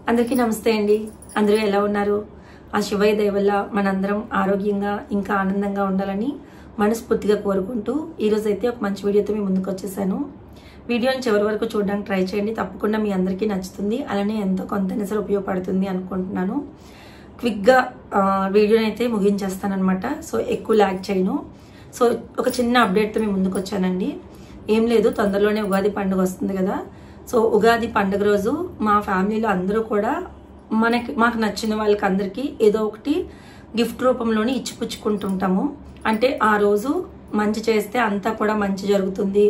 అందరికీ నమస్తే అండి. అందరూ ఎలా ఉన్నారు? ఆ శివయ్య దయ వల్ల మనందరం ఆరోగ్యంగా ఇంకా ఆనందంగా ఉండాలని మనస్ఫూర్తిగా కోరుకుంటూ ఈ రోజు అయితే ఒక మంచి వీడియోతో మీ ముందుకు వచ్చేసాను. వీడియోని చివరి వరకు చూడడానికి ట్రై చేయండి. తప్పకుండా మీ అందరికీ నచ్చుతుంది, అలానే ఎంతో కొంత సరే ఉపయోగపడుతుంది అనుకుంటున్నాను. క్విక్గా వీడియోని అయితే ముగించేస్తానన్నమాట. సో ఎక్కువ లాగ్ చేయను. సో ఒక చిన్న అప్డేట్తో మీ ముందుకు వచ్చానండి. ఏం లేదు, తొందరలోనే ఉగాది పండుగ వస్తుంది కదా. సో ఉగాది పండుగ రోజు మా ఫ్యామిలీలో అందరూ కూడా మాకు నచ్చిన వాళ్ళకి అందరికీ ఏదో ఒకటి గిఫ్ట్ రూపంలోనే ఇచ్చిపుచ్చుకుంటుంటాము. అంటే ఆ రోజు మంచి చేస్తే అంతా కూడా మంచి జరుగుతుంది,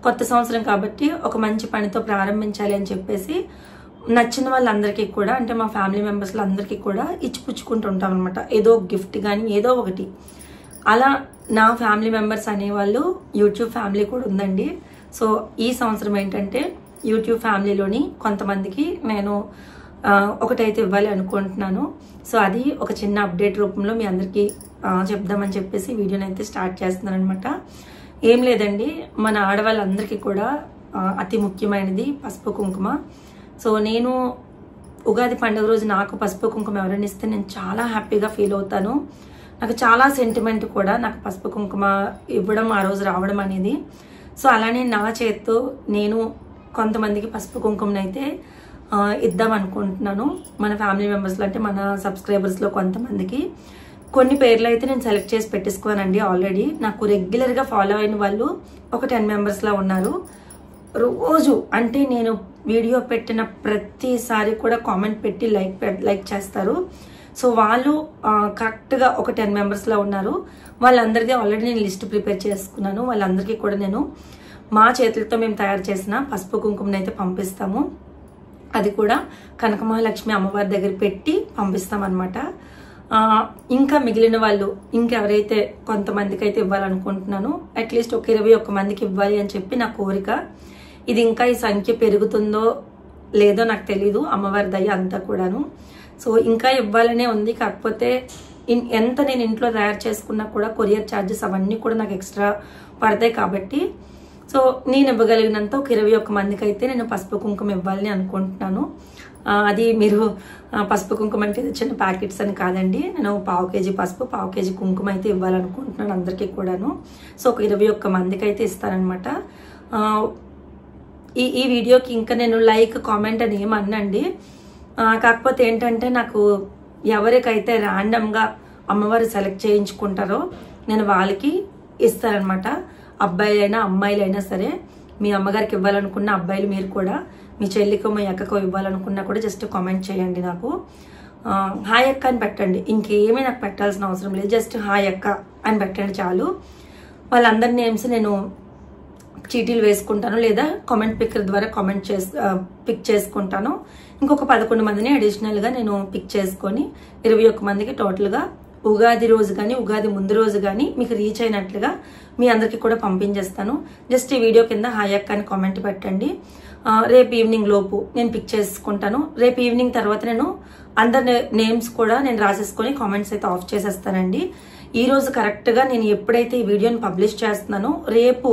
కొత్త సంవత్సరం కాబట్టి ఒక మంచి పనితో ప్రారంభించాలి అని చెప్పేసి నచ్చిన వాళ్ళందరికీ కూడా, అంటే మా ఫ్యామిలీ మెంబర్స్లో అందరికీ కూడా ఇచ్చిపుచ్చుకుంటుంటాం అనమాట. ఏదో గిఫ్ట్ కానీ ఏదో ఒకటి. అలా నా ఫ్యామిలీ మెంబర్స్ అనేవాళ్ళు యూట్యూబ్ ఫ్యామిలీ కూడా ఉందండి. సో ఈ సంవత్సరం ఏంటంటే యూట్యూబ్ ఫ్యామిలీలోని కొంతమందికి నేను ఒకటైతే ఇవ్వాలి అనుకుంటున్నాను. సో అది ఒక చిన్న అప్డేట్ రూపంలో మీ అందరికీ చెప్దామని చెప్పేసి వీడియోని అయితే స్టార్ట్ చేస్తున్నాను అనమాట. ఏం లేదండి, మన ఆడవాళ్ళందరికీ కూడా అతి ముఖ్యమైనది పసుపు కుంకుమ. సో నేను ఉగాది పండుగ రోజు నాకు పసుపు కుంకుమ ఎవరైనా ఇస్తే నేను చాలా హ్యాపీగా ఫీల్ అవుతాను. నాకు చాలా సెంటిమెంట్ కూడా నాకు పసుపు కుంకుమ ఇవ్వడం, ఆ రోజు రావడం అనేది. సో అలానే నా చేత్తో నేను కొంతమందికి పసుపు కుంకుమని అయితే ఇద్దాం అనుకుంటున్నాను. మన ఫ్యామిలీ మెంబర్స్లో, అంటే మన సబ్స్క్రైబర్స్లో కొంతమందికి కొన్ని పేర్లు అయితే నేను సెలెక్ట్ చేసి పెట్టేసుకోనండి. ఆల్రెడీ నాకు రెగ్యులర్గా ఫాలో అయిన వాళ్ళు ఒక 10 మెంబర్స్లా ఉన్నారు. రోజు అంటే నేను వీడియో పెట్టిన ప్రతిసారి కూడా కామెంట్ పెట్టి లైక్ చేస్తారు. సో వాళ్ళు కరెక్ట్గా ఒక 10 మెంబర్స్లో ఉన్నారు. వాళ్ళందరికీ ఆల్రెడీ నేను లిస్ట్ ప్రిపేర్ చేసుకున్నాను. వాళ్ళందరికీ కూడా నేను మా చేతులతో మేము తయారు చేసిన పసుపు కుంకుమని అయితే పంపిస్తాము. అది కూడా కనకమహాలక్ష్మి అమ్మవారి దగ్గర పెట్టి పంపిస్తామన్నమాట. ఇంకా మిగిలిన వాళ్ళు ఇంకెవరైతే కొంతమందికి అయితే ఇవ్వాలనుకుంటున్నాను. అట్లీస్ట్ ఒక 21 మందికి ఇవ్వాలి అని చెప్పి నా కోరిక. ఇది ఇంకా ఈ సంఖ్య పెరుగుతుందో లేదో నాకు తెలీదు, అమ్మవారి దయ అంతా కూడాను. సో ఇంకా ఇవ్వాలనే ఉంది. కాకపోతే ఎంత నేను ఇంట్లో తయారు చేసుకున్నా కూడా కొరియర్ ఛార్జెస్ అవన్నీ కూడా నాకు ఎక్స్ట్రా పడతాయి. కాబట్టి సో నేను ఇవ్వగలిగినంత ఒక 21 మందికి అయితే నేను పసుపు కుంకుమ ఇవ్వాలని అనుకుంటున్నాను. అది మీరు పసుపు కుంకుమ అంటే చిన్న ప్యాకెట్స్ అని కాదండి. నేను 1/2 కేజీ పసుపు, 1/2 కేజీ కుంకుమ అయితే ఇవ్వాలనుకుంటున్నాను అందరికీ కూడాను. సో ఒక 21 మందికి అయితే ఇస్తానమాట. ఈ వీడియోకి ఇంకా నేను లైక్ కామెంట్ అని ఏమన్నండి. కాకపోతే ఏంటంటే నాకు ఎవరికైతే ర్యాండమ్గా అమ్మవారు సెలెక్ట్ చేయించుకుంటారో నేను వాళ్ళకి ఇస్తారనమాట. అబ్బాయిలైనా అమ్మాయిలైనా సరే, మీ అమ్మగారికి ఇవ్వాలనుకున్న అబ్బాయిలు మీరు కూడా మీ చెల్లికో మీ అక్కకో ఇవ్వాలనుకున్నా కూడా జస్ట్ కామెంట్ చేయండి. నాకు హాయ్ అక్క అని పెట్టండి. ఇంకేమీ నాకు పెట్టాల్సిన అవసరం లేదు. జస్ట్ హాయ్ అక్క అని పెట్టండి చాలు. వాళ్ళందరి నేమ్స్ నేను చీటీలు వేసుకుంటాను, లేదా కామెంట్ పిక్కర్ ద్వారా పిక్ చేసుకుంటాను. ఇంకొక 11 మందిని అడిషనల్గా నేను పిక్ చేసుకొని 21 మందికి టోటల్గా ఉగాది రోజు కానీ ఉగాది ముందు రోజు కానీ మీకు రీచ్ అయినట్లుగా మీ అందరికీ కూడా పంపించేస్తాను. జస్ట్ ఈ వీడియో కింద హాయ్ అక్క అని కామెంట్ పెట్టండి. రేపు ఈవినింగ్ లోపు నేను పిక్ చేసుకుంటాను. రేపు ఈవినింగ్ తర్వాత నేను అందరి నేమ్స్ కూడా నేను రాసేసుకొని కామెంట్స్ అయితే ఆఫ్ చేసేస్తానండి. ఈ రోజు కరెక్ట్గా నేను ఎప్పుడైతే ఈ వీడియోని పబ్లిష్ చేస్తున్నానో రేపు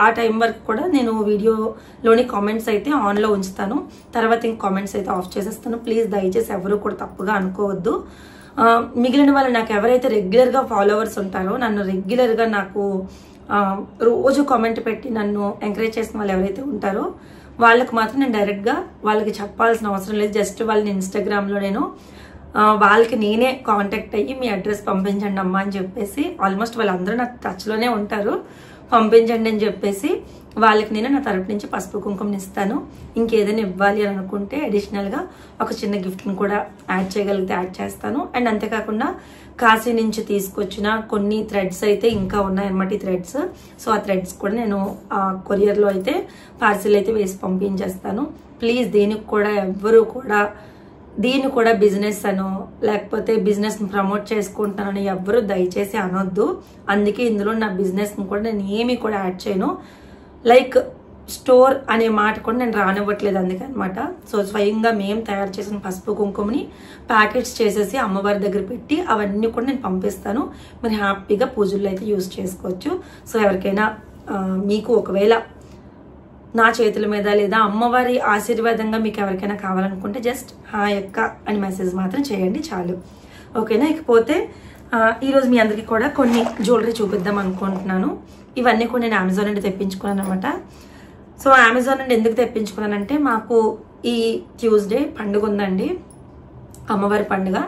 ఆ టైం వరకు కూడా నేను వీడియోలోని కామెంట్స్ అయితే ఆన్లో ఉంచుతాను. తర్వాత ఇంక కామెంట్స్ అయితే ఆఫ్ చేసేస్తాను. ప్లీజ్ దయచేసి ఎవరు కూడా తప్పుగా అనుకోవద్దు. మిగిలిన వాళ్ళు నాకు ఎవరైతే రెగ్యులర్గా ఫాలోవర్స్ ఉంటారో, నన్ను రెగ్యులర్గా నాకు రోజు కామెంట్ పెట్టి నన్ను ఎంకరేజ్ చేసిన వాళ్ళు ఎవరైతే ఉంటారో వాళ్ళకి మాత్రం నేను డైరెక్ట్గా వాళ్ళకి చెప్పాల్సిన అవసరం లేదు. జస్ట్ వాళ్ళని ఇన్స్టాగ్రామ్లో నేను వాళ్ళకి నేనే కాంటాక్ట్ అయ్యి మీ అడ్రస్ పంపించండి అమ్మా అని చెప్పేసి, ఆల్మోస్ట్ వాళ్ళందరూ నాకు టచ్లోనే ఉంటారు, పంపించండి అని చెప్పేసి వాళ్ళకి నేను నా తరపు నుంచి పసుపు కుంకుమని ఇస్తాను. ఇంకేదైనా ఇవ్వాలి అని అనుకుంటే అడిషనల్గా ఒక చిన్న గిఫ్ట్ని కూడా యాడ్ చేయగలిగితే యాడ్ చేస్తాను. అండ్ అంతేకాకుండా కాశీ నుంచి తీసుకొచ్చిన కొన్ని థ్రెడ్స్ అయితే ఇంకా ఉన్నాయన్నమాట, ఈ థ్రెడ్స్. సో ఆ థ్రెడ్స్ కూడా నేను కొరియర్లో అయితే పార్సిల్ అయితే వేసి పంపించేస్తాను. ప్లీజ్ దీనికి కూడా ఎవ్వరూ కూడా దీన్ని కూడా బిజినెస్ అనో లేకపోతే బిజినెస్ ప్రమోట్ చేసుకుంటానని ఎవ్వరూ దయచేసి అనొద్దు. అందుకే ఇందులో నా బిజినెస్ కూడా నేను ఏమీ కూడా యాడ్ చేయను. లైక్ స్టోర్ అనే మాట కూడా నేను రానివ్వట్లేదు అందుకనమాట. సో స్వయంగా మేము తయారు చేసిన పసుపు కుంకుమని ప్యాకెట్స్ చేసేసి అమ్మవారి దగ్గర పెట్టి అవన్నీ కూడా నేను పంపిస్తాను. మీరు హ్యాపీగా పూజల్లో అయితే యూజ్ చేసుకోవచ్చు. సో ఎవరికైనా మీకు ఒకవేళ నా చేతుల మీద లేదా అమ్మవారి ఆశీర్వాదంగా మీకు ఎవరికైనా కావాలనుకుంటే జస్ట్ హాయ్ అక్క అని మెసేజ్ మాత్రం చేయండి చాలు. ఓకేనా? ఇకపోతే ఈరోజు మీ అందరికీ కూడా కొన్ని జ్యువెలరీ చూపిద్దాం అనుకుంటున్నాను. ఇవన్నీ కూడా నేను అమెజాన్ నుండి తెప్పించుకున్నాను అనమాట. సో అమెజాన్ నుండి ఎందుకు తెప్పించుకున్నానంటే మాకు ఈ ట్యూస్డే పండుగ ఉందండి, అమ్మవారి పండుగ.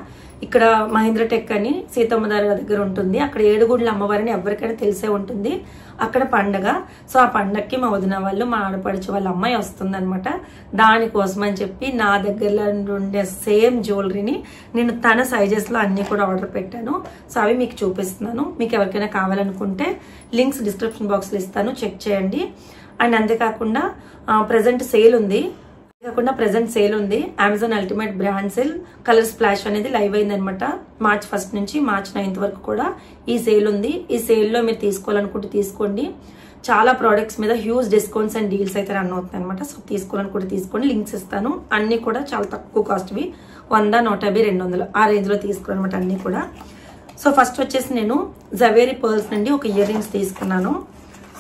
ఇక్కడ మహేంద్ర టెక్ అని సీతమ్మదారి దగ్గర ఉంటుంది. అక్కడ ఏడుగుండ్ల అమ్మవారిని ఎవరికైనా తెలిసే ఉంటుంది. అక్కడ పండగ. సో ఆ పండగకి మా వదిన వాళ్ళు, మా ఆడపడిచి వాళ్ళ అమ్మాయి వస్తుంది అనమాట. దానికోసం అని చెప్పి నా దగ్గరలో ఉండే సేమ్ జ్యువెలరీని నేను తన సైజెస్ లో అన్ని కూడా ఆర్డర్ పెట్టాను. సో అవి మీకు చూపిస్తున్నాను. మీకు ఎవరికైనా కావాలనుకుంటే లింక్స్ డిస్క్రిప్షన్ బాక్స్ లో ఇస్తాను, చెక్ చేయండి. అండ్ అంతేకాకుండా ప్రెసెంట్ సేల్ ఉంది. Amazon ultimate brand sale colour splash అనేది లైవ్ అయింది అనమాట. March 1 నుంచి March 9 వరకు కూడా ఈ సేల్ ఉంది. ఈ సేల్ లో మీరు తీసుకోవాలనుకుంటే తీసుకోండి. చాలా ప్రోడక్ట్స్ మీద హ్యూజ్ డిస్కౌంట్స్ అండ్ డీల్స్ అయితే రన్ అవుతాయి అనమాట. సో తీసుకోవాలనుకుంటే తీసుకోండి, లింక్స్ ఇస్తాను. అన్ని కూడా చాలా తక్కువ కాస్ట్వి, 100, 150, 200 ఆ రేంజ్ లో తీసుకోవాలన్నమాట అన్ని కూడా. సో ఫస్ట్ వచ్చేసి నేను జవేరీ పర్ల్స్ నుండి ఒక ఇయర్ రింగ్స్ తీసుకున్నాను.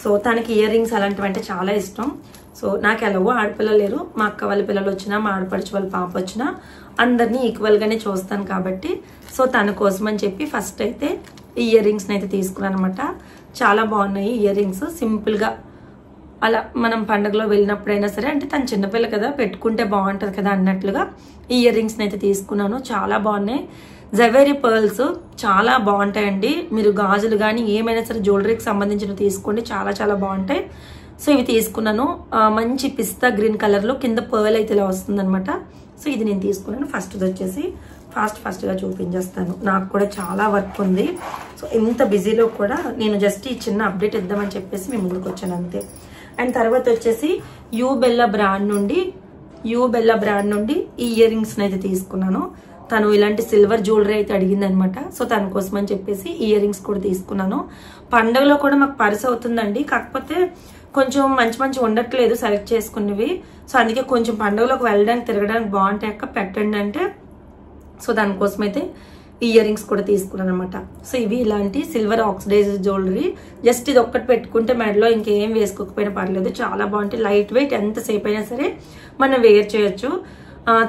సో తనకి ఇయర్ రింగ్స్ అలాంటివి అంటే చాలా ఇష్టం. సో నాకు ఎలాగో ఆడపిల్లలు లేరు, మా అక్క వాళ్ళ పిల్లలు వచ్చినా, మా ఆడపడిచి వాళ్ళ పాప వచ్చినా అందరినీ ఈక్వల్ గానే చూస్తాను కాబట్టి సో తన కోసం అని చెప్పి ఫస్ట్ అయితే ఈ ఇయర్ రింగ్స్ అయితే తీసుకున్నాను అనమాట. చాలా బాగున్నాయి ఇయర్ రింగ్స్. సింపుల్ గా అలా మనం పండుగలో వెళ్ళినప్పుడైనా సరే, అంటే తను చిన్నపిల్ల కదా పెట్టుకుంటే బాగుంటది కదా అన్నట్లుగా ఈ ఇయర్ రింగ్స్ అయితే తీసుకున్నాను. చాలా బాగున్నాయి. జవేరీ పర్ల్స్ చాలా బాగుంటాయండి. మీరు గాజులు కానీ ఏమైనా సరే జ్యువెలరీకి సంబంధించినవి తీసుకోండి, చాలా చాలా బాగుంటాయి. సో ఇవి తీసుకున్నాను. మంచి పిస్తా గ్రీన్ కలర్ లో కింద పర్ల్ అయితే ఇలా వస్తుంది అనమాట. సో ఇది నేను తీసుకున్నాను. ఫస్ట్ వచ్చేసి ఫాస్ట్ గా చూపించేస్తాను. నాకు కూడా చాలా వర్క్ ఉంది. సో ఇంత బిజీలో కూడా నేను జస్ట్ ఈ చిన్న అప్డేట్ ఇద్దామని చెప్పేసి మేము ముందుకు వచ్చాను అంతే. అండ్ తర్వాత వచ్చేసి యూబెల్లా బ్రాండ్ నుండి ఈ ఇయర్ రింగ్స్ అయితే తీసుకున్నాను. తను ఇలాంటి సిల్వర్ జ్యువెలరీ అయితే అడిగింది అనమాట. సో తన కోసం అని చెప్పేసి ఇయర్ రింగ్స్ కూడా తీసుకున్నాను. పండుగలో కూడా మాకు పరిస అవుతుందండి, కాకపోతే కొంచెం మంచి ఉండట్లేదు సెలెక్ట్ చేసుకున్నవి. సో అందుకే కొంచెం పండుగలోకి వెళ్ళడానికి తిరగడానికి బాగుంటాయి అక్క పెట్టండి అంటే, సో దానికోసం అయితే ఇయర్ రింగ్స్ కూడా తీసుకున్నాను అనమాట. సో ఇవి ఇలాంటి సిల్వర్ ఆక్సిడైజ్ జ్యువెలరీ. జస్ట్ ఇది ఒక్కటి పెట్టుకుంటే మెడలో ఇంకేం వేసుకోకపోయినా పర్లేదు, చాలా బాగుంటాయి. లైట్ వెయిట్, ఎంతసేపు అయినా సరే మనం వేర్ చేయొచ్చు.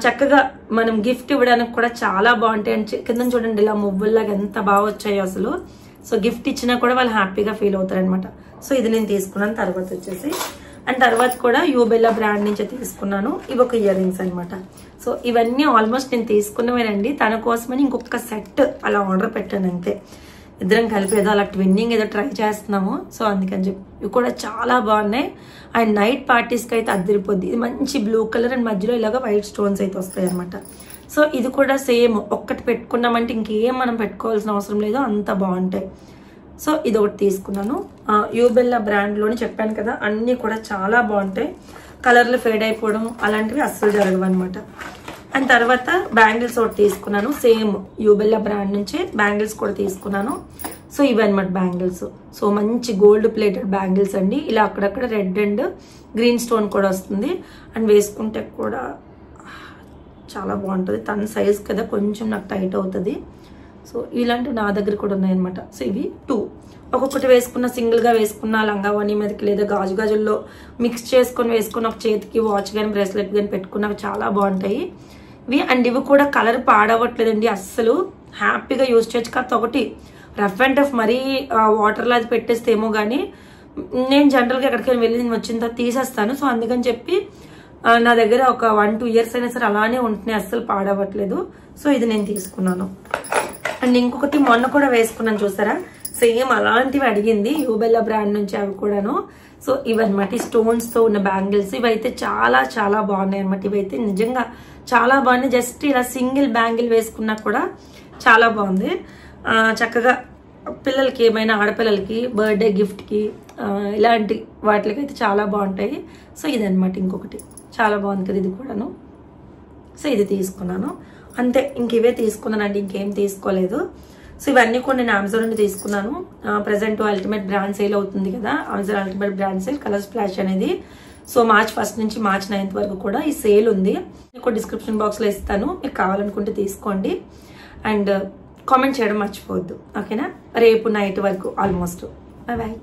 చక్కగా మనం గిఫ్ట్ ఇవ్వడానికి కూడా చాలా బాగుంటాయి. అండ్ కింద చూడండి ఇలా మువ్వుల్లాగా ఎంత బాగా వచ్చాయి అసలు. సో గిఫ్ట్ ఇచ్చినా కూడా వాళ్ళు హ్యాపీగా ఫీల్ అవుతారు అనమాట. సో ఇది నేను తీసుకున్నాను. తర్వాత వచ్చేసి అండ్ తర్వాత కూడా యూబెల్లా బ్రాండ్ నుంచి తీసుకున్నాను. ఇవి ఒక ఇయర్ రింగ్స్ అనమాట. సో ఇవన్నీ ఆల్మోస్ట్ నేను తీసుకున్నవేనండి. తన కోసమని ఇంకొక సెట్ అలా ఆర్డర్ పెట్టాను అంతే. ఇద్దరం కలిపి ఏదో అలా ట్విన్నింగ్ ఏదో ట్రై చేస్తున్నాము. సో అందుకని చెప్పి ఇవి కూడా చాలా బాగున్నాయి. అండ్ నైట్ పార్టీస్కి అయితే అద్దరిపోద్ది. ఇది మంచి బ్లూ కలర్ అండ్ మధ్యలో ఇలాగా వైట్ స్టోన్స్ అయితే వస్తాయి అనమాట. సో ఇది కూడా సేమ్, ఒక్కటి పెట్టుకున్నామంటే ఇంకేం మనం పెట్టుకోవాల్సిన అవసరం లేదు, అంత బాగుంటాయి. సో ఇది ఒకటి తీసుకున్నాను. యూబెల్లా బ్రాండ్ లోని చెప్పాను కదా, అన్ని కూడా చాలా బాగుంటాయి. కలర్లు ఫేడ్ అయిపోవడం అలాంటివి అస్సలు జరగవు అనమాట. అండ్ తర్వాత బ్యాంగిల్స్ ఒకటి తీసుకున్నాను. సేమ్ యూబెల్లా బ్రాండ్ నుంచే బ్యాంగిల్స్ కూడా తీసుకున్నాను. సో ఇవన్నమాట బ్యాంగిల్స్. సో మంచి గోల్డ్ ప్లేటెడ్ బ్యాంగిల్స్ అండి. ఇలా అక్కడక్కడ రెడ్ అండ్ గ్రీన్ స్టోన్ కూడా వస్తుంది. అండ్ వేసుకుంటే కూడా చాలా బాగుంటుంది. తన సైజ్ కదా కొంచెం నాకు టైట్ అవుతుంది. సో ఇలాంటివి నా దగ్గర కూడా ఉన్నాయన్నమాట. సో ఇవి 2 ఒక్కొక్కటి వేసుకున్న, సింగిల్ గా వేసుకున్న లంగావని మీదకి లేదా గాజుల్లో మిక్స్ చేసుకొని వేసుకున్న ఒక చేతికి వాచ్ కానీ బ్రేస్లెట్ కానీ పెట్టుకున్నవి చాలా బాగుంటాయి ఇవి. అండ్ ఇవి కూడా కలర్ పాడవట్లేదండి అస్సలు, హ్యాపీగా యూజ్ చేయొచ్చు. కాకపోతే ఒకటి రఫ్ అండ్ టఫ్ మరీ వాటర్లో అది పెట్టేస్తేమో కానీ నేను జనరల్గా ఎక్కడికైనా వెళ్ళి నేను వచ్చిన తర్వాత తీసేస్తాను. సో అందుకని చెప్పి నా దగ్గర ఒక 1-2 ఇయర్స్ అయినా సరే అలానే ఉంటున్నాయి, అస్సలు పాడవట్లేదు. సో ఇది నేను తీసుకున్నాను. అండ్ ఇంకొకటి మొన్న కూడా వేసుకున్నాను చూసారా, సేమ్ అలాంటివి అడిగింది యూబెల్లా బ్రాండ్ నుంచి, అవి కూడాను. సో ఇవన్నమాట స్టోన్స్ తో ఉన్న బ్యాంగిల్స్. ఇవైతే చాలా చాలా బాగున్నాయి అనమాట. ఇవైతే నిజంగా చాలా బాగున్నాయి. జస్ట్ ఇలా సింగిల్ బ్యాంగిల్ వేసుకున్నా కూడా చాలా బాగుంది. చక్కగా పిల్లలకి, ఏమైనా ఆడపిల్లలకి బర్త్డే గిఫ్ట్ కి ఇలాంటి వాటికి అయితే చాలా బాగుంటాయి. సో ఇదనమాట ఇంకొకటి చాలా బాగుంది కదా ఇది కూడాను. సో ఇది తీసుకున్నాను అంతే. ఇంక ఇవే తీసుకున్నానండి, ఇంకేం తీసుకోలేదు. సో ఇవన్నీ కూడా నేను అమెజాన్ నుండి తీసుకున్నాను. ప్రెసెంట్ అల్టిమేట్ బ్రాండ్ సేల్ అవుతుంది కదా, Amazon ultimate brand sale colour splash అనేది. సో March 1 నుంచి March 9 వరకు కూడా ఈ సేల్ ఉంది. మీకు డిస్క్రిప్షన్ బాక్స్ లో ఇస్తాను, మీకు కావాలనుకుంటే తీసుకోండి. అండ్ కామెంట్ చేయడం మర్చిపోవద్దు, ఓకేనా? రేపు నైట్ వరకు ఆల్మోస్ట్. Bye bye.